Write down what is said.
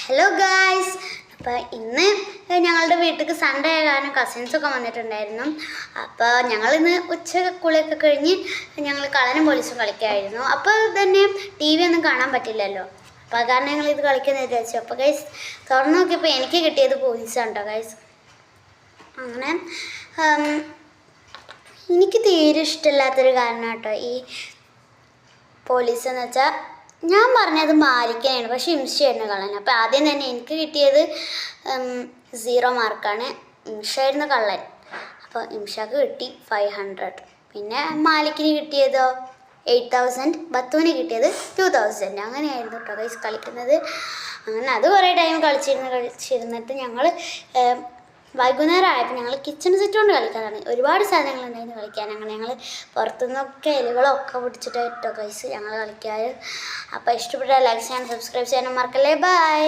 Hello guys, അപ്പോൾ ഇന്ന് ഞങ്ങളുടെ വീട്ടിലേക്ക് സൺഡേ ആയ കാരണം കസിൻസൊക്കെ വന്നിട്ടുണ്ടായിരുന്നു. അപ്പോൾ ഞങ്ങളിന്ന് ഉച്ചക്കുളിയൊക്കെ കഴിഞ്ഞ് ഞങ്ങൾ കളനും പോലീസും കളിക്കായിരുന്നു. അപ്പോൾ തന്നെ ടി വി ഒന്നും കാണാൻ പറ്റില്ലല്ലോ, അപ്പോൾ അത് കാരണം ഞങ്ങളിത് കളിക്കുന്നത് വിചാരിച്ചു. അപ്പോൾ ഗൈസ് തുറന്നു നോക്കിയപ്പോൾ എനിക്ക് കിട്ടിയത് പോലീസാണ് കേട്ടോ ഗൈസ്. അങ്ങനെ എനിക്ക് തീരെ ഇഷ്ടമില്ലാത്തൊരു കാരണം കേട്ടോ ഈ പോലീസ് എന്ന് വെച്ചാൽ. ഞാൻ പറഞ്ഞത് മാലിക്കാനാണ്, പക്ഷേ ഇംഷയായിരുന്നു കള്ളൻ. അപ്പോൾ ആദ്യം തന്നെ എനിക്ക് കിട്ടിയത് 0 മാർക്കാണ്. ഇംഷയായിരുന്നു കള്ളൻ. അപ്പോൾ ഇംഷക്ക് കിട്ടി 500. പിന്നെ മാലിക്കിന് കിട്ടിയതോ 8000, ബത്തുവിന് കിട്ടിയത് 2000. അങ്ങനെയായിരുന്നു കേട്ടോ ഗൈസ് കളിക്കുന്നത്. അങ്ങനെ അത് കുറേ ടൈം കളിച്ചിരുന്നിട്ട് ഞങ്ങൾ വൈകുന്നേരം ആയപ്പോൾ ഞങ്ങൾ കിച്ചൺ സെറ്റ് കൊണ്ട് കളിക്കാൻ തുടങ്ങി. ഒരുപാട് സാധനങ്ങളുണ്ടായിരുന്നു കളിക്കാൻ. അങ്ങനെ ഞങ്ങൾ പുറത്തുനിന്നൊക്കെ ഇലകളൊക്കെ പിടിച്ചിട്ടായിട്ടോ ഗൈസ് ഞങ്ങൾ കളിക്കാറ്. അപ്പോൾ ഇഷ്ടപ്പെട്ട ലൈക്ക് ചെയ്യാനും സബ്സ്ക്രൈബ് ചെയ്യാനും മറക്കല്ലേ. ബൈ.